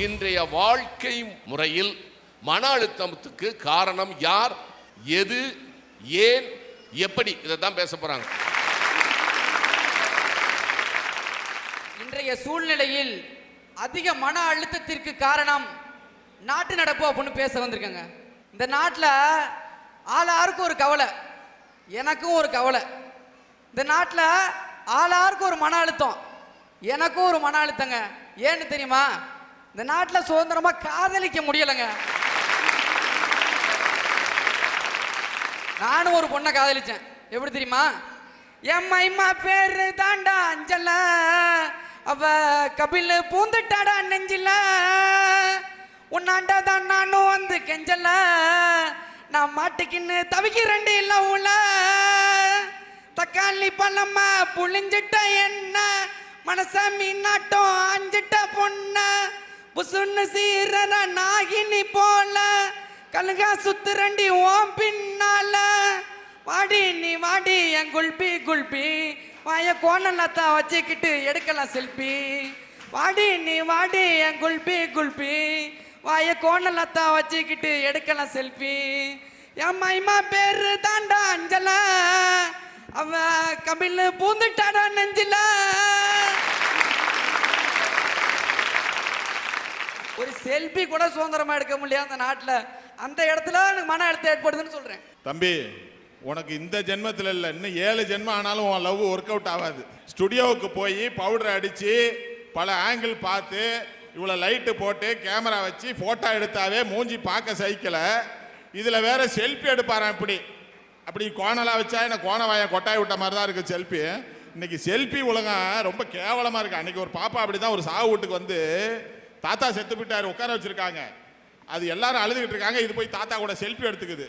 இன்றைய வாழ்க்கை முறையில் மன அழுத்தத்துக்கு காரணம் யார், எது, ஏன், எப்படி, இதைத்தான் பேச போறாங்க. இன்றைய சூழ்நிலையில் அதிக மன அழுத்தத்திற்கு காரணம் நாட்டு நடப்பு அப்படின்னு பேச வந்திருக்காங்க. இந்த நாட்டில் ஆளாருக்கும் ஒரு கவலை, எனக்கும் ஒரு கவலை. இந்த நாட்டில் ஆளாருக்கும் ஒரு மன அழுத்தம், எனக்கும் ஒரு மன அழுத்தங்க. ஏன்னு தெரியுமா? இந்த நாட்டில் சுதந்திரமாக காதலிக்க முடியலைங்க. நானும் ஒரு பொண்ணை காதலிச்சேன். எப்படி தெரியுமா? என் மைமா பேரு தாண்டா அஞ்சல, அவ கபில் பூந்துட்டாடா நெஞ்சில, உன்னாண்டா தான் நானும் வந்து கெஞ்சல, நான் மாட்டுக்கின்னு தவிக்கிறேன் இல்ல உள்ள, தக்காளி பழமா புளிஞ்சிட்ட என்ன மனச மீனாட்டம் அஞ்சிட்ட பொண்ண, புசுன்னு சீரற நாகினி போல கழுகா சுத்துரண்டி ஓம் பின்னால, வாடி நீ வாடி என் குல்பி குல்பி, வாய கோணலத்தான் வச்சுக்கிட்டு எடுக்கலாம் செல்பி, வாடி நீ வாடி என் குல்பி குல்பி, வாய கோணலத்தான் வச்சுக்கிட்டு எடுக்கலாம் செல்பி, என் மைமா பேரு தாண்டா அஞ்சல, அவ கபில் பூந்துட்டாடா நெஞ்சில. ஒரு செல்பி கூட சுதந்திரமா எடுக்க முடியாது அந்த நாட்டில். அந்த இடத்துல எனக்கு மன அழுத்தம் ஏற்படுதுன்னு சொல்றேன். தம்பி, உனக்கு இந்த ஜென்மத்தில் இல்லை, இன்னும் 7 ஜென்மம் ஆனாலும் உன் லவ் ஒர்க் அவுட் ஆகாது. ஸ்டுடியோவுக்கு போய் பவுடர் அடித்து பல ஆங்கிள் பார்த்து இவ்வளோ லைட்டு போட்டு கேமரா வச்சு ஃபோட்டோ எடுத்தாவே மூஞ்சி பார்க்க சைக்கிள, இதில் வேற செல்ஃபி எடுப்பாரான். அப்படி கோணலாக வச்சா என்ன கோணவாயை கொட்டாய் விட்ட மாதிரி தான் இருக்குது செல்ஃபி. இன்னைக்கு செல்ஃபி உலகம் ரொம்ப கேவலமாக இருக்கு. அன்னைக்கு ஒரு பாப்பா அப்படி தான் ஒரு சாவு வீட்டுக்கு வந்து தாத்தா செத்து போயிட்டாரு, உட்கார வச்சிருக்காங்க. அது எல்லாரும் அழுதுகிட்டு இருக்காங்க. இது போய் தாத்தா கூட செல்ஃபி எடுத்துக்குது.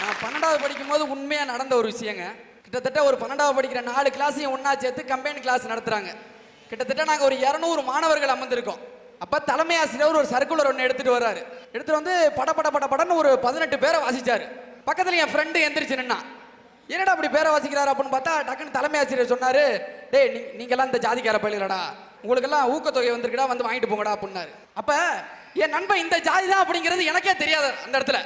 நான் 12வது படிக்கும் போது உண்மையாக நடந்த ஒரு விஷயங்க. கிட்டத்தட்ட ஒரு 12வது படிக்கிற 4 கிளாஸையும் ஒன்றா சேர்த்து கம்பைன் கிளாஸ் நடத்துகிறாங்க. கிட்டத்தட்ட நாங்கள் ஒரு 200 மாணவர்கள் அமர்ந்திருக்கோம். அப்போ தலைமை ஆசிரியர் ஒரு சர்க்குலர் ஒன்று எடுத்துகிட்டு வர்றாரு. எடுத்துகிட்டு வந்து படன்னு ஒரு 18 பேரை வாசிச்சார். பக்கத்தில் என் ஃப்ரெண்டு எந்திரிச்சு நின்னா, என்னடா அப்படி பேரை வாசிக்கிறாரு அப்படின்னு பார்த்தா டக்குன்னு தலைமை ஆசிரியர் சொன்னார், டேய் நீங்கள்லாம் இந்த ஜாதிக்கார பயிலுங்கடா, உங்களுக்கெல்லாம் ஊக்கத்தொகை வந்திருக்கடா, வந்து வாங்கிட்டு போங்கடா அப்படின்னாரு. அப்போ என் நண்பன் இந்த ஜாதி தான் அப்படிங்கிறது எனக்கே தெரியாது அந்த இடத்துல.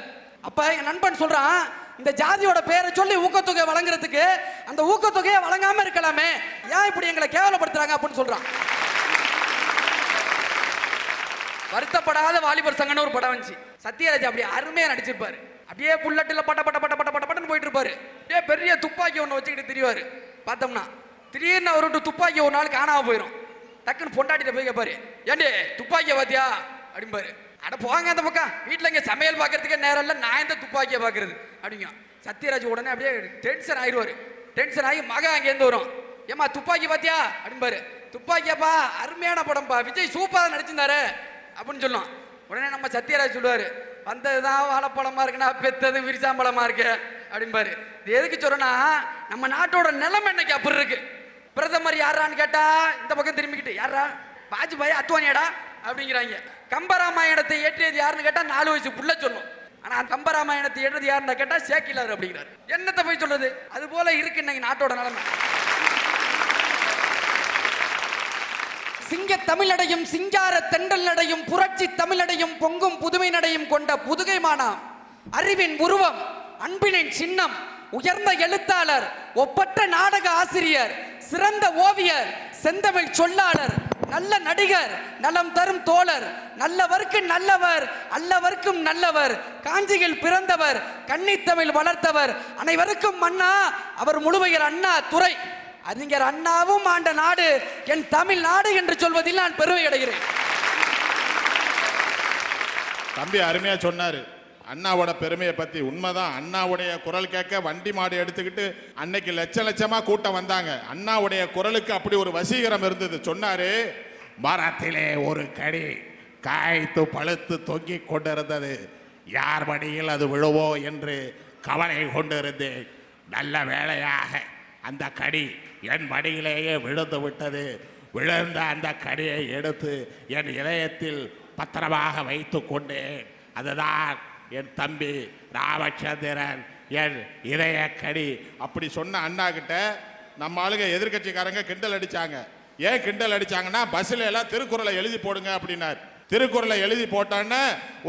அப்ப என் நண்பன் சொல்றான், இந்த ஜாதியோட பேரை சொல்லி ஊக்கத்தொகை வழங்குறதுக்கு அந்த ஊக்கத்தொகையை வழங்காம இருக்கலாமே, ஏன் இப்படி எங்களை கேவலப்படுத்துறாங்க அப்படின்னு சொல்றான். வருத்தப்படாத வாலிபர் சங்கன்னு ஒரு படம் வந்துச்சு. சத்யராஜ் அப்படியே அருமையா நடிச்சிருப்பாரு. அப்படியே புல்லட்டில் பட்ட பட்ட பட்ட பட்ட பட்ட பட்டன்னு போயிட்டு இருப்பாரு. அப்படியே பெரிய துப்பாக்கி ஒன்று வச்சுக்கிட்டு திரிவாரு. பார்த்தோம்னா திடீர்னு அவருட்டு துப்பாக்கி ஒரு நாள் காணாம போயிடும். டக்குன்னு பொண்டாட்டிட்ட போய் கேட்பாரு, ஏண்டே துப்பாக்கியை பாத்தியா அப்படிம்பாரு. அட போங்க அந்த பக்கம், வீட்டில் இங்கே சமையல் பார்க்கறதுக்கே நேரம் இல்லை, நான் எந்த துப்பாக்கியை பார்க்கறது அப்படிங்க. சத்யராஜ் உடனே அப்படியே டென்ஷன் ஆயிடுவாரு. டென்ஷன் ஆகி மகன் அங்கேருந்து வரும், ஏமா துப்பாக்கி பாத்தியா அப்படிம்பாரு. துப்பாக்கியாப்பா, அருமையான படம்ப்பா, விஜய் சூப்பராக நடிச்சிருந்தாரு அப்படின்னு சொல்லுவோம். உடனே நம்ம சத்யராஜ் சொல்லுவார், வந்ததுதான் வாழைப்பழமா இருக்குன்னா பெத்தது விரிசாம்பழமா இருக்கு அப்படிம்பாரு. இது எதுக்கு சொல்றேன்னா, நம்ம நாட்டோட நிலைமை இன்னைக்கு அப்படி இருக்கு. பிரதமர் யாரான்னு கேட்டா இந்த பக்கம் திரும்பிக்கிட்டு, யாரா வாஜ்பாய் அத்வானியாடா அப்படிங்கிறாங்க. கம்பராமாயணத்தை ஏற்றியது யாருன்னு கேட்டா 4 வயசு புள்ள சொல்லும். ஆனா கம்பராமாயணத்தை ஏற்றது யாருன்னு கேட்டா சேக்கிலார் அப்படிங்கிறார். என்னத்தை போய் சொல்றது? அது போல இருக்கு இன்னைக்கு நாட்டோட நிலைமை. சிங்க தமிழடையும் சிங்கார தென்றல் நடையும் புரட்சி தமிழடையும் பொங்கும் புதுமை நடையும் கொண்ட புதுகை மானாம், அறிவின் உருவம், அன்பினின் சின்னம், உயர்ந்த எழுத்தாளர், ஒப்பற்ற நாடக ஆசிரியர், சிறந்த ஓவியர், செந்தமிழ் சொல்லாளர், நல்ல நடிகர், நலம் தரும் தோழர், நல்லவர்க்கு நல்லவர், அல்லவர்க்கும் நல்லவர், காஞ்சியில் பிறந்தவர், கன்னித்தமிழ் வளர்த்தவர், அனைவருக்கும் அண்ணா, அவர் முழுமையர் அண்ணா துரை. அறிஞர் அண்ணாவும் ஆண்ட நாடு என் தமிழ்நாடு என்று சொல்வதில் நான் பெருமை அடைகிறேன். தம்பி அருமையா சொன்னாரு அண்ணாவோட பெருமையை பத்தி. உண்மைதான், அண்ணாவுடைய குரல் கேட்க வண்டி மாடு எடுத்துக்கிட்டு அன்னைக்கு லட்சமா கூட்டம் வந்தாங்க. அண்ணாவுடைய குரலுக்கு அப்படி ஒரு வசீகரம் இருந்தது. சொன்னாரு, மரத்திலே ஒரு கடி காய்த்து பழுத்து தொங்கிக் கொண்டிருந்தது, யார் மடியில் அது விழுவோ என்று கவலை கொண்டிருந்தேன். நல்ல வேளையாக அந்த கடி என் மடியிலேயே விழுந்து விட்டது. விழுந்த அந்த கடியை எடுத்து என் இதயத்தில் பத்திரமாக வைத்து கொண்டேன். அதுதான் என் தம்பி ராமச்சந்திரன், என் இதய கடி. அப்படி சொன்ன அண்ணா கிட்ட நம்ம ஆளுங்க எதிர்கட்சிக்காரங்க கிண்டல் அடிச்சாங்க. ஏன் கிண்டல் அடிச்சாங்கன்னா பஸ்ல எல்லாம் திருக்குறளை எழுதி போடுங்க அப்படின்னார். திருக்குறளை எழுதி போட்டான்னு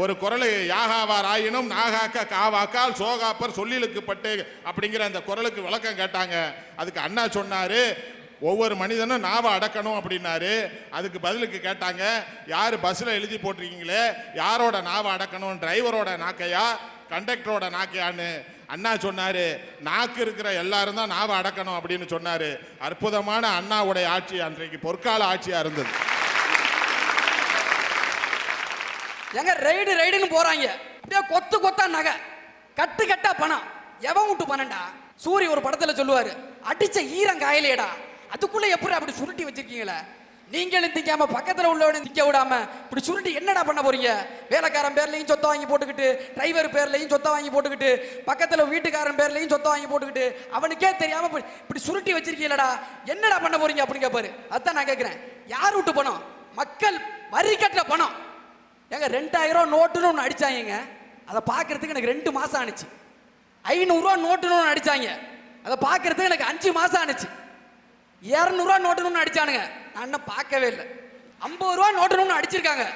ஒரு குறள் யாகாவார் ஆயினும் நாகாக்க காவாக்கால் சோகாப்பர் சொல்லிலுக்கு பட்டு அப்படிங்கிற அந்த குறளுக்கு விளக்கம் கேட்டாங்க. அதுக்கு அண்ணா சொன்னாரு ஒவ்வொரு மனிதனும் நாவை அடக்கணும் அப்படின்னாரு. அதுக்கு பதிலுக்கு கேட்டாங்க யார் பஸ்ஸில் எழுதி போட்டிருக்கீங்களே யாரோட நாவை அடக்கணும், டிரைவரோட நாக்கையா கண்டக்டரோட நாக்கையான்னு. அண்ணா சொன்னாரு நாக்கு இருக்கிற எல்லாரும் தான் நாவை அடக்கணும் அப்படின்னு சொன்னாரு. அற்புதமான அண்ணாவுடைய ஆட்சி அன்றைக்கு பொற்கால ஆட்சியா இருந்தது. எங்க ரைடுன்னு போறாங்க, அப்படியே கொத்து கொத்தா நகை, கட்டு கட்டா பணம். எவன் விட்டு பணம்டா? சூரிய ஒரு படத்துல சொல்லுவாரு அடிச்ச ஈரங்காயிலேடா, அதுக்குள்ள எப்படி அப்படி சுருட்டி வச்சிருக்கீங்களே, நீங்களும் திக்காம பக்கத்துல உள்ளவனும் திக்க விடாம இப்படி சுருட்டி என்னடா பண்ண போறீங்க? வேலைக்காரன் பேர்லையும் சொத்தை வாங்கி போட்டுக்கிட்டு, டிரைவர் பேர்லையும் சொத்தை வாங்கி போட்டுக்கிட்டு, பக்கத்துல வீட்டுக்காரன் பேர்லையும் சொத்தை வாங்கி போட்டுக்கிட்டு, அவனுக்கே தெரியாம இப்படி சுருட்டி வச்சிருக்கீங்களடா, என்னடா பண்ண போறீங்க அப்படின்னு கேட்பாரு. அதான் நான் கேட்கிறேன், யார் விட்டு பணம்? மக்கள் வரி கட்டுற பணம். ஏங்க 2000 நோட்டுன்னு ஒன்று அடிச்சாங்க, அதை பார்க்கறதுக்கு எனக்கு 2 மாசம் ஆனிச்சு. 500 நோட்டுன்னு ஒன்று அடிச்சாங்க, அதை பார்க்கறதுக்கு எனக்கு 5 மாசம் ஆனிச்சு. 200 நோட்டுன்னு ஒன்று அடிச்சானுங்க, நான் இன்னும் பார்க்கவே இல்லை. 50 நோட்டுன்னு ஒன்று அடிச்சிருக்காங்க,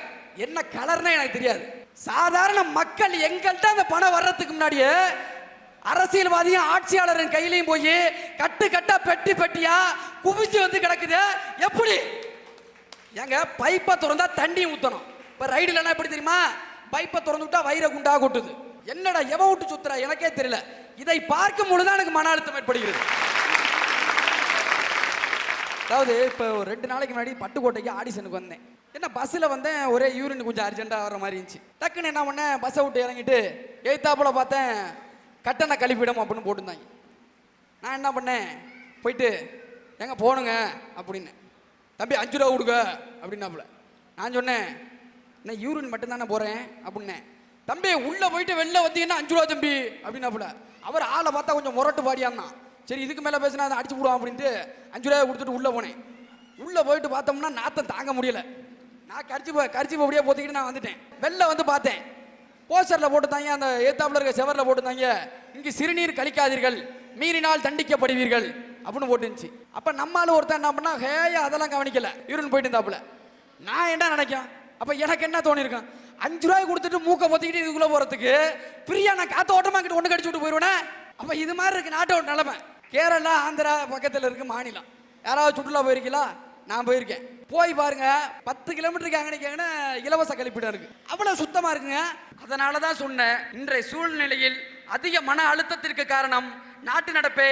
என்ன கலர்னா எனக்கு தெரியாது. சாதாரண மக்கள் எங்கள்கிட்ட அந்த பணம் வர்றதுக்கு முன்னாடியே அரசியல்வாதியும் ஆட்சியாளரின் கையிலையும் போய் கட்டு கட்டா பெட்டி பெட்டியா குவிச்சு வந்து கிடக்குது. எப்படி ஏங்க பைப்பை திறந்தா தண்ணி ஊற்றணும், இப்போ ரைடுலன்னா எப்படி தெரியுமா? பைப்பை திறந்து விட்டா வைர குண்டா கொட்டுது. என்னடா எவன் விட்டு சுத்துறா எனக்கே தெரியல. இதை பார்க்கும் பொழுதுதான் எனக்கு மன அழுத்தம் ஏற்படுகிறது. அதாவது இப்போ 2 நாளைக்கு முன்னாடி பட்டுக்கோட்டைக்கு ஆடிஷனுக்கு வந்தேன். என்ன பஸ்ஸில் வந்தேன், ஒரே யூரின் கொஞ்சம் அர்ஜென்ட்டாக வர மாதிரி இருந்துச்சு. டக்குன்னு என்ன பண்ணேன், பஸ்ஸை விட்டு இறங்கிட்டு எய்த்தாப்புல பார்த்தேன் கட்டண கழிப்பிடம் அப்படின்னு போட்டிருந்தாங்க. நான் என்ன பண்ணேன், போயிட்டு எங்கே போகணுங்க அப்படின்னு, தம்பி 5 ரூபா கொடுங்க அப்படின்னாப்புல. நான் சொன்னேன் நான் யூரின் மட்டும்தானே போகிறேன் அப்படின்னேன். தம்பி உள்ளே போயிட்டு வெளில வந்தீங்கன்னா 5 ரூபா தம்பி அப்படின்னாப்புல. அவர் ஆளை பார்த்தா கொஞ்சம் முரட்டு பாடியான்னா, சரி இதுக்கு மேலே பேசினா அதை அடிச்சு விடுவான் அப்படின்ட்டு 5 ரூபாய் கொடுத்துட்டு உள்ளே போனேன். உள்ளே போயிட்டு பார்த்தோம்னா நாத்தம் தாங்க முடியல. நான் கரிச்சி அப்படியே போத்திக்கிட்டு நான் வந்துட்டேன். வெளில வந்து பார்த்தேன், போஸ்டரில் போட்டுத்தாங்க, அந்த ஏத்தாப்புல இருக்க செவரில் போட்டுத்தாங்க, இங்கே சிறுநீர் கழிக்காதீர்கள், மீறினால் தண்டிக்கப்படுவீர்கள் அப்படின்னு போட்டுருந்துச்சு. அப்போ நம்மளால ஒருத்தன் என்ன பண்ணா, ஹேயா அதெல்லாம் கவனிக்கல, யூரின் போயிட்டு இருந்தாப்புல. நான் என்ன நினைக்கேன், அப்போ எனக்கு என்ன தோணிருக்கேன், 5 ரூபாய் கொடுத்துட்டு மூக்கை பொத்திக்கிட்டு இதுக்குள்ளே போகிறதுக்கு ஃப்ரீயா நான் காற்று ஓட்டமாக கிட்ட ஒன்று கடிச்சு விட்டு போயிடுவேனே. அப்போ இது மாதிரி இருக்கு நாட்டோட நிலைமை. கேரளா ஆந்திரா பக்கத்தில் இருக்கு மாநிலம். யாராவது சுற்றுலா போயிருக்கீங்களா? நான் போயிருக்கேன். போய் பாருங்க, 10 கிலோமீட்டருக்கு அங்கனைக்காங்கன்னா இலவச கழிப்பிடம் இருக்கு, அவ்வளோ சுத்தமாக இருக்குங்க. அதனால தான் சொன்னேன், இன்றைய சூழ்நிலையில் அதிக மன அழுத்தத்திற்கு காரணம் நாட்டு நடப்பே.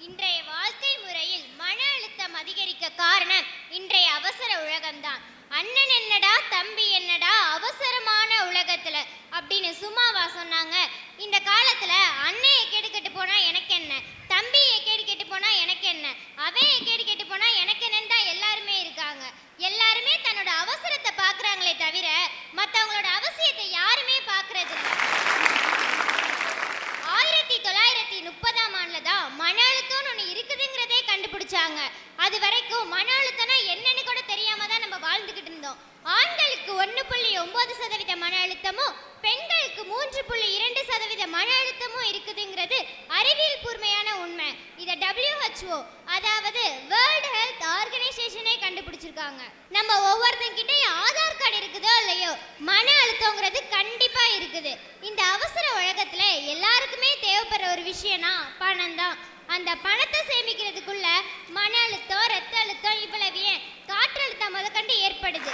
இன்றைய வாழ்க்கை முறையில் மன அழுத்தம் அதிகரிக்க காரணம் இன்றைய அவசர உலகம்தான். அண்ணன் என்னடா தம்பி என்னடா அவசரமான உலகத்துல அப்படின்னு சும்மாவா சொன்னாங்க? இந்த காலத்துல அண்ணன் எக்கேடு கெட்டு போனா எனக்கு என்ன, தம்பி எக்கேடு கெட்டு போனா எனக்கு என்ன, அவன் எக்கேடு கெட்டு போனா எனக்கு என்னன்னு தான் எல்லாருமே இருக்காங்க. எல்லாருமே தன்னோட அவசரத்தை பாக்குறாங்களே தவிர மற்றவங்களோட அவசியத்தை யாருமே பாக்குறது இல்லை. 1930ஆம் ஆண்டுல தான் மன அழுத்தம்னு ஒன்று இருக்குதுங்கிறதே கண்டுபிடிச்சாங்க. அது வரைக்கும் மன அழுத்தம்னா என்னன்னு கூட தெரியாம தான் நம்ம வாழ்ந்துகிட்டு இருந்தோம். ஆண்களுக்கு 1.9% மன அழுத்தமும் பெண்களுக்கு 3.2% மன அழுத்தமும் இருக்குதுங்கிறது அறிவியல் பூர்மையான உண்மை. இதை WHO அதாவது வேர்ல்ட் ஹெல்த் ஆர்கனைசேஷனே கண்டுபிடிச்சிருக்காங்க. நம்ம ஒவ்வொருத்தங்கிட்டையும் ஆதார் கார்டு இருக்குதோ இல்லையோ, மன அழுத்தங்கிறது கண்டிப்பா இருக்குது. இந்த அவசர உலகத்துல எல்லாருக்குமே தேவைப்படுற ஒரு விஷயம்னா பணம் தான். அந்த பணத்தை சேமிக்கிறதுக்குள்ள மன அழுத்தம், ரத்த அழுத்தம், இவ்வளவு ஏன் காற்றழுத்தம் முதற்கண்டு ஏற்படுது.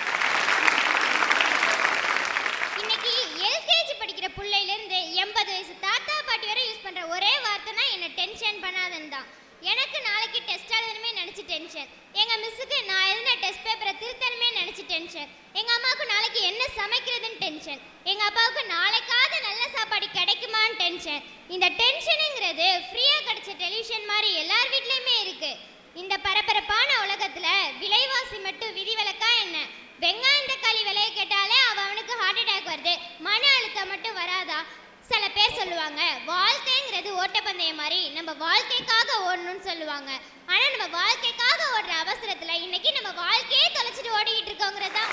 இன்னைக்கு எல்கேஜி படிக்கிற பிள்ளையில இருந்து 80 வயசு தாத்தா பாட்டி வரை யூஸ் பண்ற ஒரே வார்த்தைனா என்ன டென்ஷன் பண்ணாதன்னு தான். எனக்கு நாளைக்கு டெஸ்ட் எழுதணுமே நினைச்சு டென்ஷன், எங்க மிஸ்ஸுக்கு நான் எழுதின டெஸ்ட் பேப்பரை திருத்தணுமே நினைச்சு டென்ஷன், எங்க அம்மாவுக்கு நாளைக்கு என்ன சமைக்கிறதுன்னு டென்ஷன், எங்க அப்பாவுக்கு நாளைக்காவது நல்ல சாப்பாடு கிடைக்குமான்னு டென்ஷன். இந்த டென்ஷனுங்கிறது ஃப்ரீயா கிடைச்ச டெலிவிஷன் மாதிரி எல்லார் வீட்லயுமே இருக்கு. இந்த பரபரப்பான உலகத்துல விலைவாசி மட்டும் விதிவிலக்கா என்ன? வெங்காயம் தக்காளி விலையை கேட்டாலே அவனுக்கு ஹார்ட் அட்டாக் சொல்லுவாங்க, வாழ்க்கைங்கிறது ஓட்டப்பந்தயம் மாதிரி நம்ம வாழ்க்கைக்காக ஓடணும்னு சொல்லுவாங்க. ஆனா நம்ம வாழ்க்கைக்காக ஓடுற அவசரத்துல இன்னைக்கு நம்ம வாழ்க்கையே தொலைச்சிட்டு ஓடிக்கிட்டு இருக்கோங்கிறதா.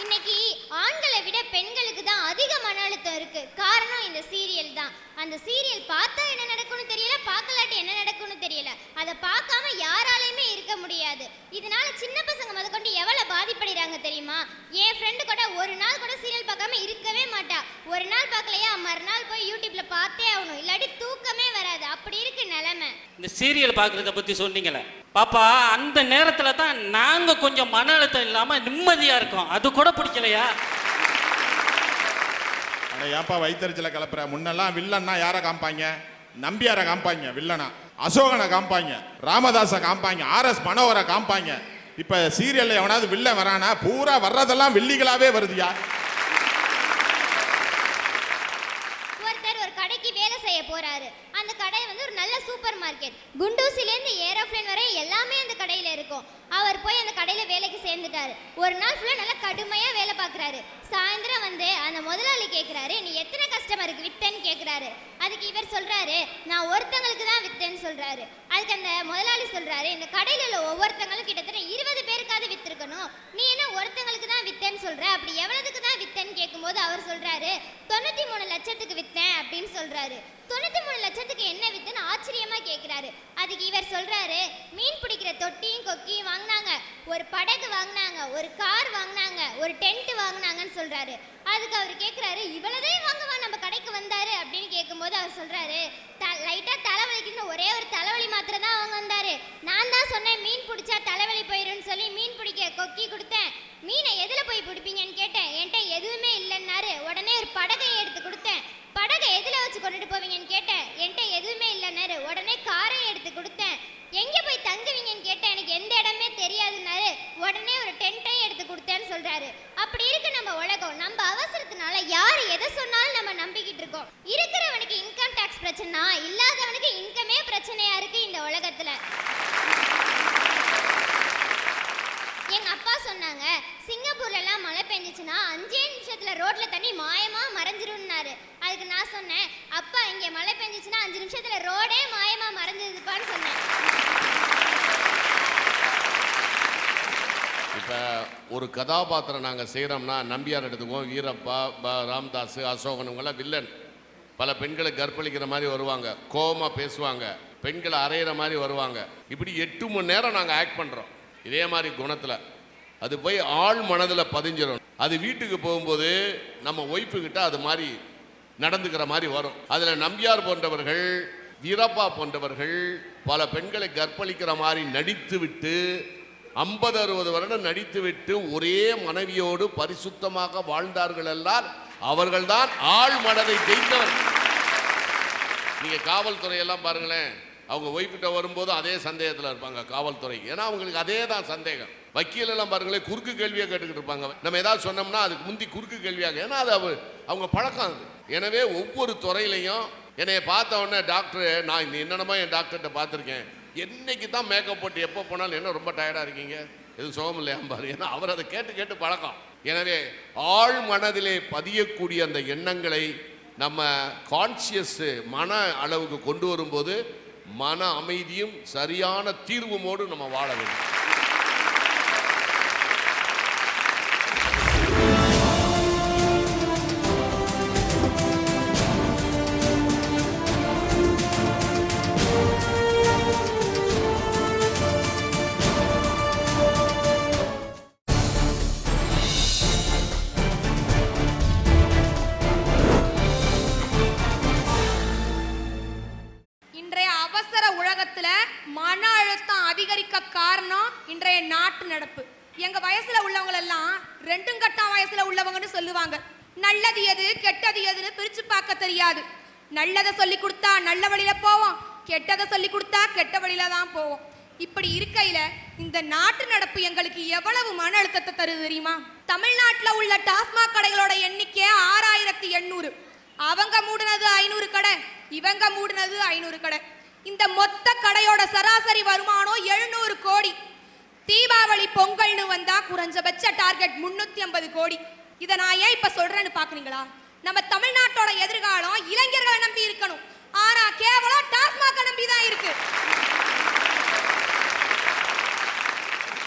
இன்னைக்கு ஆண்களை விட பெண்களுக்கு தான் அதிக மன அழுத்தம் இருக்கு. காரணம் இந்த சீரியல் தான். அந்த சீரியல் பார்த்தா என்ன நடக்கும்னு தெரியல, பார்க்கலாட்டி என்ன நடக்கும்னு தெரியல. அதை பார்க்காம யாராலையுமே இருக்க முடியாது. இதனால சின்ன பசங்க முதற்கொண்டு எவ்வளவு பாதிப்படைறாங்க தெரியுமா? என் ஃப்ரெண்டு கூட ஒரு நாள் கூட சீரியல் பார்க்காம இருக்கவே மாட்டா. ஒரு நாள் பார்க்கலையா மறுநாள் போய் யூடியூப்ல பார்த்தே ஆகணும், இல்லாட்டி தூக்கமே வராது. அப்படி இருக்கு நிலைமை. இந்த சீரியல் பார்க்குறத பற்றி சொன்னீங்களே பாப்பா, அந்த நேரத்தில் தான் நாங்கள் கொஞ்சம் மன அழுத்தம் இல்லாமல் நிம்மதியாக இருக்கோம். அது கூட பிடிக்கலையா? ஆனால் ஏப்பா வைத்தறிச்சலை கலப்புற? முன்னெல்லாம் வில்லன்னா யாரை காமிப்பாங்க? நம்பியாரை காமிப்பாங்க வில்லனா, அசோகனை காமிப்பாங்க, ராமதாஸை காமிப்பாங்க, RS மனோகரை காமிப்பாங்க. இப்போ சீரியலில் எவனாவது வில்லன் வரானா? பூரா வர்றதெல்லாம் வில்லிகளாவே வருதியா? ஒருத்தர் ஒரு கடைக்கு வேலை செய்ய போறாரு. அந்த கடை வந்து ஒரு நல்ல சூப்பர் மார்க்கெட். குண்டூசிலேருந்து ஏரோப்ளேன் வரை எல்லாமே அந்த கடையில் இருக்கும். அவர் போய் அந்த கடையில் வேலைக்கு சேர்ந்துட்டாரு. ஒரு நாள் ஃபுல்லாக நல்லா கடுமையாக வேலை பார்க்குறாரு. சாயந்தரம் வந்து அந்த முதலாளி கேட்குறாரு, நீ எத்தனை கஸ்டமருக்கு வித்தேன்னு கேட்குறாரு. அதுக்கு இவர் சொல்கிறாரு, நான் ஒருத்தங்களுக்கு தான் வித்தேன்னு சொல்கிறாரு. அதுக்கு அந்த முதலாளி சொல்கிறாரு, இந்த கடையில் உள்ள ஒவ்வொருத்தங்களும் கிட்டத்தட்ட 20 பேருக்காவது விற்றுருக்கணும், நீ என்ன ஒருத்தங்களுக்கு தான் வித்தேன்னு சொல்கிற, அப்படி எவ்வளவுக்கு தான் வித்தேன்னு கேட்கும்போது அவர் சொல்கிறாரு, 93 லட்சத்துக்கு வித்தேன் அப்படின்னு சொல்கிறாரு. 93 லட்சத்துக்கு என்ன வித்துன்னு ஆச்சரியமாக கேட்குறாரு. அதுக்கு இவர் சொல்கிறாரு, மீன் பிடிக்கிற தொட்டியும் கொக்கியும் வாங்கினாங்க, ஒரு படகு வாங்கினாங்க, ஒரு கார் வாங்கினாங்க, ஒரு டென்ட் வாங்கினாங்கன்னு சொல்கிறாரு. அதுக்கு அவர் கேட்குறாரு, இவ்வளோதையும் வாங்கவா நம்ம கடைக்கு வந்தாரு அப்படின்னு கேட்கும்போது அவர் சொல்கிறாரு, லைட்டாக தலைவலிக்குன்னு ஒரே ஒரு தலைவலி மாத்திரை தான் அவங்க வந்தார். நான் தான் சொன்னேன் மீன் பிடிச்சா தலைவலி போயிடும்னு சொல்லி மீன் பிடிக்க கொக்கி கொடுத்தேன். மீனை எதில் போய் பிடிப்பீங்கன்னு கேட்டேன். என்கிட்ட எதுவுமே இல்லைன்னாரு. உடனே ஒரு படகை எடுத்து கொடுத்தேன். படகை எதில் வச்சு கொண்டுட்டு போவீங்கன்னு கேட்டேன். என்கிட்ட எதுவுமே இல்லைன்னாரு. உடனே காரை எடுத்து கொடுத்தேன். எங்கே போய் தங்குவீங்கன்னு கேட்டேன். எனக்கு எந்த இடமே தெரியாதுன்னாரு. உடனே ஒரு டென்ட்டையும் எடுத்து கொடுத்தேன்னு சொல்கிறாரு. அப்படி இருக்கு நம்ம உலகம். நம்ம அவசரத்தினால யார் எதை சொன்னாலும் நம்ம நம்பிக்கிட்டு இருக்கோம். இருக்கிறவனுக்கு இன்கம் டேக்ஸ் பிரச்சனை, இல்லாதவனுக்கு இன்கமே பிரச்சனையா இருக்கு இந்த உலகத்தில். எங்க அப்பா சொன்னாங்க, சிங்கப்பூர்லலாம் மழை பெஞ்சிச்சுன்னா 5 நிமிஷத்துல ரோட்ல தண்ணி மாயமா மறைஞ்சிரும்னாரு. அதுக்கு நான் சொன்னேன், அப்பா இங்க மழை பெஞ்சிச்சுன்னா 5 நிமிஷத்துல ரோடே மாயமா மறைஞ்சிருதுப்பான்னு சொன்னேன். இப்போ ஒரு கதாபாத்திரம் நாங்கள் செய்கிறோம்னா, நம்பியார் எடுத்துக்குவோம், வீரப்பா, ராமதாஸ், அசோகனுங்கெல்லாம் வில்லன். பல பெண்களை கற்பழிக்கிற மாதிரி வருவாங்க, கோபமாக பேசுவாங்க, பெண்களை அரைகிற மாதிரி வருவாங்க. இப்படி 8 மணி நேரம் நாங்கள் ஆக்ட் பண்ணுறோம் இதே மாதிரி குணத்தில். அது போய் ஆள் மனதில் பதிஞ்சிடும். அது வீட்டுக்கு போகும்போது நம்ம ஒய்ஃபுக்கிட்ட அது மாதிரி நடந்துக்கிற மாதிரி வரும். அதில் நம்பியார் போன்றவர்கள், வீரப்பா போன்றவர்கள் பல பெண்களை கற்பழிக்கிற மாதிரி நடித்து விட்டு 50-60 வருடம் நடித்து விட்டு ஒரே மனைவியோடு பரிசுத்தமாக வாழ்ந்தார்கள் என்றால் அவர்கள்தான் ஆள் மனதை ஜெயித்தவர்கள். நீங்கள் காவல்துறையெல்லாம் பாருங்களேன், அவங்க ஒய்ஃப்கிட்ட வரும்போது அதே சந்தேகத்தில் இருப்பாங்க காவல்துறை. ஏன்னா அவங்களுக்கு அதே தான் சந்தேகம். வக்கீலெல்லாம் பாருங்களேன், குறுக்கு கேள்வியாக கேட்டுக்கிட்டு இருப்பாங்க. நம்ம ஏதாவது சொன்னோம்னா அதுக்கு முந்தி குறுக்கு கேள்வியாக, ஏன்னா அது அவங்க பழக்கம் அது. எனவே ஒவ்வொரு துறையிலையும் என்னைய பார்த்த உடனே டாக்டர், நான் என்னென்னமோ என் டாக்டர்கிட்ட பார்த்துருக்கேன், என்னைக்கு தான் மேக்கப் போட்டு எப்போ போனாலும் என்ன ரொம்ப டயர்டாக இருக்கீங்க, எதுவும் சுகம் இல்லையா பாரு. ஏன்னா அவர் அதை கேட்டு கேட்டு பழக்கம். எனவே ஆழ் மனதிலே பதியக்கூடிய அந்த எண்ணங்களை நம்ம கான்சியஸ் மன அளவுக்கு கொண்டு வரும்போது மன அமைதியும் சரியான தீர்வுமோடு நம்ம வாழ வேண்டும். மன அழுத்தம் அதிகரிக்க காரணம் இன்றைய நாட்டு நடப்பு. எங்க வயசுல உள்ளவங்க எல்லாம் 2 கட்டம் வயசுல உள்ளவங்கன்னு சொல்லுவாங்க. நல்லது எது கெட்டது எதுன்னு பிரிச்சு பார்க்க தெரியாது. நல்லதை சொல்லி கொடுத்தா நல்ல வழியில போவோம், கெட்டதை சொல்லி கொடுத்தா கெட்ட வழியில தான் போவோம். இப்படி இருக்கையில இந்த நாட்டு நடப்பு எங்களுக்கு எவ்வளவு மன அழுத்தத்தை தருது தெரியுமா? தமிழ்நாட்டில் உள்ள டாஸ்மாக் கடைகளோட எண்ணிக்கை 6800. அவங்க மூடினது 500 கடை, இவங்க மூடினது 500 கடை. இந்த மொத்த கடையோட சராசரி வருமானம் 700 கோடி. தீபாவளி பொங்கல்னு வந்தா குறைஞ்சபட்ச டார்கெட் 350 கோடி. இதை நான் ஏன் இப்ப சொல்றேன்னு பாக்குறீங்களா? நம்ம தமிழ்நாட்டோட எதிர்காலம் இளைஞர்களை நம்பி இருக்கணும். ஆனா கேவலம் டாஸ்மாக நம்பி தான் இருக்கு.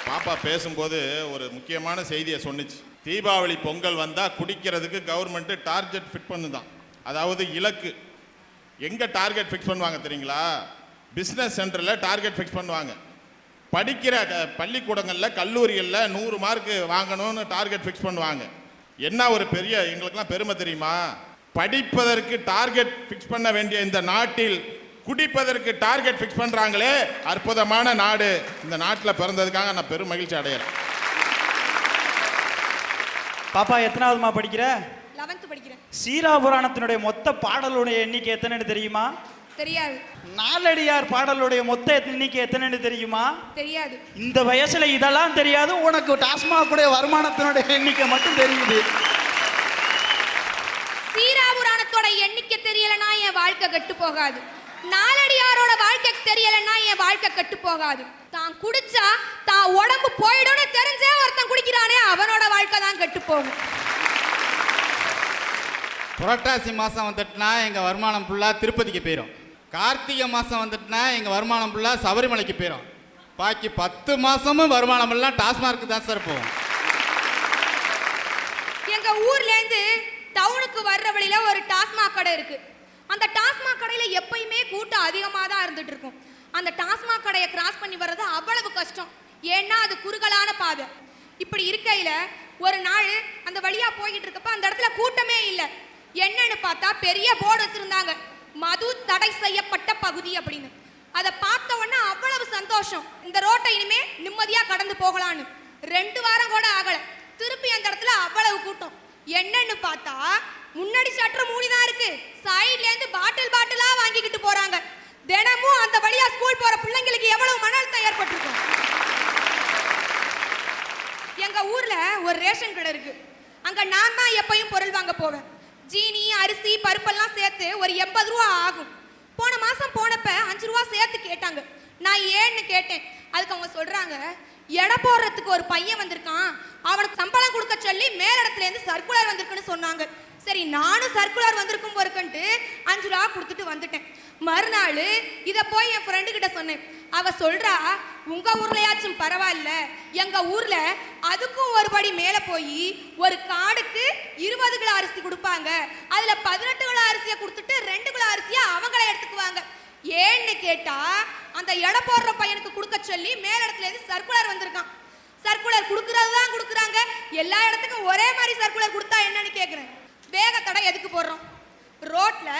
பாப்பா பேசும்போது ஒரு முக்கியமான செய்தியை சொன்னிச்சு. தீபாவளி பொங்கல் வந்தா குடிக்கிறதுக்கு கவர்மெண்ட் டார்கெட் ஃபிட் பண்ணுதான். அதாவது இலக்கு எங்க டார்கெட் ஃபிக்ஸ் பண்ணுவாங்க தெரியுங்களா? பிசினஸ் சென்டர்ல டார்கெட் ஃபிக்ஸ் பண்ணுவாங்க. படிக்கிற பள்ளிக்கூடங்களில் கல்லூரிகளில் 100 மார்க் வாங்கணும்னு டார்கெட் ஃபிக்ஸ் பண்ணுவாங்க. என்ன ஒரு பெரிய எங்களுக்கெல்லாம் பெருமை தெரியுமா? படிப்பதற்கு டார்கெட் ஃபிக்ஸ் பண்ண வேண்டிய இந்த நாட்டில் குடிப்பதற்கு டார்கெட் ஃபிக்ஸ் பண்றாங்களே, அற்புதமான நாடு. இந்த நாட்டில் பிறந்ததுக்காக நான் பெரும் மகிழ்ச்சி அடைகிறேன். பாப்பா எத்தனாவதுமா படிக்கிற? 11th படிக்கிறேன். சீராபுராணத்தினுடைய மொத்த பாடலுடைய எண்ணிக்கை எத்தனைன்னு தெரியுமா? தெரியாது. நாலடியார் பாடலுடைய மொத்த எண்ணிக்கை எத்தனைன்னு தெரியுமா? தெரியாது. இந்த வயசுல இதெல்லாம் தெரியாது, உனக்கு டாஸ்மாக் உடைய வருமானத்தினுடைய எண்ணிக்கை மட்டும் தெரியுது. சீராபுராணத்தோட எண்ணிக்கை தெரியலனா என் வாழ்க்கை கெட்டு போகாது. நாலடியாரோட வாழ்க்கை தெரியலனா என் வாழ்க்கை கெட்டு போகாது. தான் குடிச்சா தான் உடம்பு போயிடும்னு தெரிஞ்சே ஒருத்தன் குடிக்கிறானே, அவனோட வாழ்க்கை தான் கெட்டு போகும். புரட்டாசி மாதம் வந்துட்டுனா எங்கள் வருமானம் ஃபுல்லாக திருப்பதிக்கு போயிடும். கார்த்திகை மாதம் வந்துட்டுனா எங்கள் வருமானம் ஃபுல்லாக சபரிமலைக்கு போயிடும். பாக்கி 10 மாதமும் வருமானம் எல்லாம் டாஸ்மார்க்கு தான் சார் போகும். எங்க ஊர்லேருந்து டவுனுக்கு வர்ற வழியில ஒரு டாஸ்மாக் கடை இருக்கு. அந்த டாஸ்மாக் கடையில எப்பயுமே கூட்டம் அதிகமாக தான் இருந்துட்டு இருக்கும். அந்த டாஸ்மாக் கடையை கிராஸ் பண்ணி வர்றது அவ்வளவு கஷ்டம். ஏன்னா அது குறுகலான பாதை. இப்படி இருக்கையில ஒரு நாள் அந்த வழியா போய்கிட்டு இருக்கப்ப அந்த இடத்துல கூட்டமே இல்லை. என்னன்னு பார்த்தா பெரிய போர்டு வச்சிருந்தாங்க, மது தடை செய்யப்பட்ட பகுதி அப்படின்னு. அதை பார்த்த உடனே அவ்வளவு சந்தோஷம். இந்த ரோட்டை இனிமே நிம்மதியா கடந்து போகலான்னு. 2 வாரம் கூட ஆகல, திருப்பி அந்த இடத்துல அவ்வளவு கூட்டம். என்னன்னு பார்த்தா முன்னாடி சற்று மூடிதான் இருக்கு, சைட்ல இருந்து பாட்டிலா வாங்கிக்கிட்டு போறாங்க. தினமும் அந்த வழியா ஸ்கூல் போற பிள்ளைங்களுக்கு எவ்வளவு மன அழுத்தம் ஏற்பட்டிருக்கும். எங்க ஊர்ல ஒரு ரேஷன் கடை இருக்கு. அங்க நான் தான் எப்பயும் பொருள் வாங்க போவேன். ஜீனி, அரிசி, பருப்பெல்லாம் சேர்த்து ஒரு 80 ரூபா ஆகும். போன மாசம் போனப்ப 5 ரூபா சேர்த்து கேட்டாங்க. நான் ஏன்னு கேட்டேன். அதுக்கு அவங்க சொல்றாங்க, எடை போடுறதுக்கு ஒரு பையன் வந்திருக்கான், அவனுக்கு சம்பளம் கொடுக்க சொல்லி மேலிடத்துல இருந்து சர்க்குலர் வந்திருக்குன்னு சொன்னாங்க. சரி, நானும் சர்க்குலர் வந்திருக்கும் போருக்குன்ட்டு 5 ரூபா கொடுத்துட்டு வந்துட்டேன். மறுநாள் இதை போய் என் ஃப்ரெண்டு கிட்ட சொன்னேன். அவ சொல்றா, உங்க ஊர்லயாச்சும் பரவாயில்ல, எங்க ஊர்ல அதுக்கும் ஒரு படி மேல போய் ஒரு காடுக்கு 20 கிலோ அரிசி கொடுப்பாங்க, அதுல 18 கிலோ அரிசியை கொடுத்துட்டு 2 கிலோ அரிசியை அவங்களே எடுத்துக்குவாங்க. ஏன்னு கேட்டா அந்த எடை போடுற பையனுக்கு கொடுக்க சொல்லி மேலிடத்துல இருந்து சர்க்குலர் வந்திருக்கான். சர்க்குலர் கொடுக்கறது தான் கொடுக்குறாங்க, எல்லா இடத்துக்கும் ஒரே மாதிரி சர்க்குலர் கொடுத்தா என்னன்னு கேட்குறேன். வேகத்தடை எதுக்கு போடுறோம்? ரோட்ல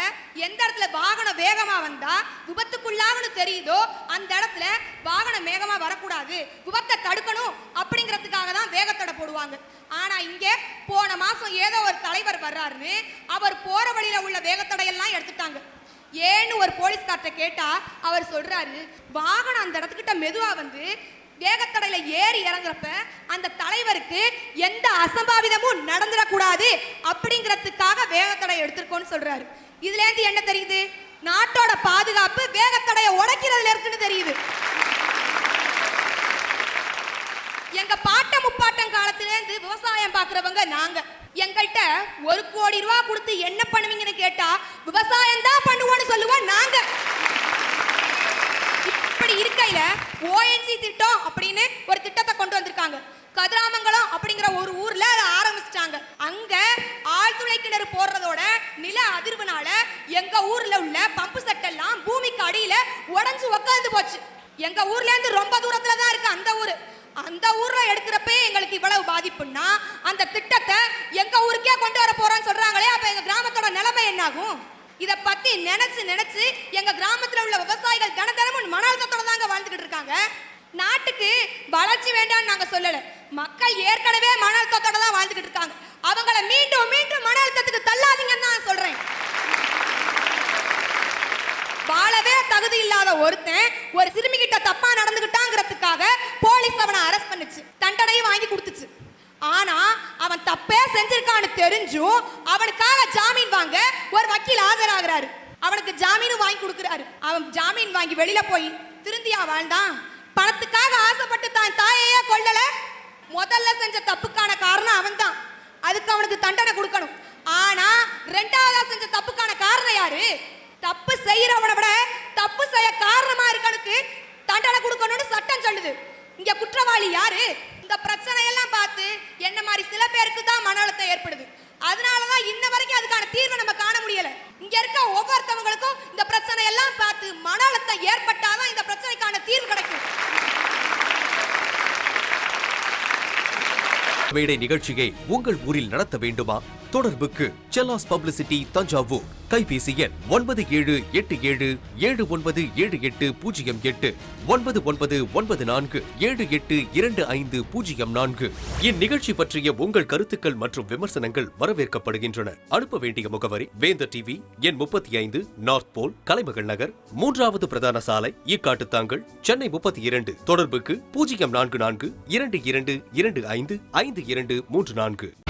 எந்த இடத்துல வாகனம் வேகமா வந்தா விபத்துக்குள்ளாகனு தெரியுதோ அந்த இடத்துல வாகனம் வேகமா வரக்கூடாது, விபத்தை தடுக்கணும் அப்படிங்கிறதுக்காக தான் வேகத்தடை போடுவாங்க. ஆனா இங்க போன மாசம் ஏதோ ஒரு தலைவர் வர்றாருன்னு அவர் போற வழியில உள்ள வேகத்தடையெல்லாம் எடுத்துட்டாங்க. ஏன்னு ஒரு போலீஸ்கார்ட்ட கேட்டா அவர் சொல்றாரு, வாகனம் அந்த இடத்துக்கிட்ட மெதுவா வந்து வேகத்தடையில ஏறி இறங்குறப்ப அந்த தலைவருக்கு எந்த அசம்பாவிதமும் நடந்துடக்கூடாது அப்படிங்கிறதுக்காக வேகத்தடை எடுத்திருக்கோன்னு சொல்றாரு. இதுல இருந்து என்ன தெரியுது? நாட்டோட பாதுகாப்பு வேகத்தடையை உடைக்கிறதுல இருக்குன்னு தெரியுது. எங்க பாட்ட முப்பாட்டம் காலத்துல இருந்து விவசாயம் பாக்குறவங்க நாங்க. எங்கள்கிட்ட 1 கோடி ரூபா கொடுத்து என்ன பண்ணுவீங்கன்னு கேட்டா விவசாயம் தான் பண்ணுவோம்னு சொல்லுவோம் நாங்க. இப்படி இருக்கையில ஓஎன்ஜி திட்டம் அப்படின்னு ஒரு திட்டத்தை கொண்டு வந்திருக்காங்க. கதிராமங்கலம் அப்படிங்கிற ஒரு ஊர்ல அதை ஆரம்பிச்சிட்டாங்க. அங்க ஆழ்துளை கிணறு போடுறதோட நில அதிர்வுனால எங்க ஊர்ல உள்ள பம்பு செட் எல்லாம் பூமிக்கு அடியில உடைஞ்சு உட்கார்ந்து போச்சு. எங்க ஊர்ல இருந்து ரொம்ப தூரத்துல தான் இருக்கு அந்த ஊரு. அந்த ஊர்ல எடுக்கிறப்ப எங்களுக்கு இவ்வளவு பாதிப்புன்னா அந்த திட்டத்தை எங்க ஊருக்கே கொண்டு வர போறோம்னு சொல்றாங்களே, அப்ப எங்க கிராமத்தோட நிலைமை என்ன ஆகும்? இத பத்தி நினைச்சு எங்க கிராமத்துல உள்ள விவசாயிகள் தினமும் மன அழுத்தத்தோட தாங்க வாழ்ந்துகிட்டு இருக்காங்க. நாட்டுக்கு வளர்ச்சி வேண்டாம்னு நாங்க சொல்லல, மக்கள் ஏற்கனவே மன அழுத்தத்தோட தான் வாழ்ந்துகிட்டு இருக்காங்க. அவங்கள மீண்டும் மீண்டும் மன அழுத்தத்துக்கு தள்ளாதீங்கன்னு தான் சொல்றேன். வாழவே தகுதி இல்லாத ஒருத்தன் ஒரு சிறுமி கிட்ட தப்பா நடந்துகிட்டாங்கிறதுக்காக போலீஸ் அவனை அரெஸ்ட் பண்ணுச்சு, தண்டனையும் வாங்கி கொடுத்துச்சு. ஆனா அவன் தப்பே செஞ்சிருக்கான்னு தெரிஞ்சும் அவனுக்காக ஜாமீன் வாங்க ஒரு வக்கீல் ஆஜராகிறாரு. அவனுக்கு ஜாமீனும் வாங்கி கொடுக்கிறாரு. அவன் ஜாமீன் வாங்கி வெளியில போய் திருந்தியா வாழ்ந்தான்? பணத்துக்காக ஆசைப்பட்டு தான் தாயையே கொல்லல. முதல்ல செஞ்ச தப்புக்கான காரணம் அவன் தான், அதுக்கு அவனுக்கு தண்டனை கொடுக்கணும். ஆனா ரெண்டாவதா செஞ்ச தப்புக்கான காரணம் யாரு? தப்பு செய்யறவனை விட தப்பு செய்ய காரணமா இருக்கனுக்கு தண்டனை கொடுக்கணும்னு சட்டம் சொல்லுது. இங்க குற்றவாளி யாரு? இந்த பிரச்சனை எல்லாம் பார்த்து என்ன மாதிரி சில பேருக்கு தான் மன அழுத்தம் ஏற்படுது. அதனாலதான் இன்ன வரைக்கும் அதுக்கான தீர்வை நம்ம காண முடியல. இங்க இருக்க ஒவ்வொருத்தவங்களுக்கும் இந்த பிரச்சனை எல்லாம் பார்த்து மன அழுத்தம் ஏற்பட்டாதான் இந்த பிரச்சனைக்கான தீர்வு கிடைக்கும். மேடை நிகழ்ச்சியை உங்கள் ஊரில் நடத்த வேண்டுமா? தொடர்புக்கு செல்லாஸ் பப்ளிசிட்டி தஞ்சாவூர். கைபேசி எண் 9787779808 9994782504. இந்நிகழ்ச்சி பற்றிய உங்கள் கருத்துக்கள் மற்றும் விமர்சனங்கள் வரவேற்கப்படுகின்றன. அனுப்ப வேண்டிய முகவரி வேந்தர் டிவி, எண் 35, நார்த் போல், கலைமகள் நகர், 3வது பிரதான சாலை, ஈக்காட்டுத்தாங்கல், சென்னை 32. தொடர்புக்கு 044222255234.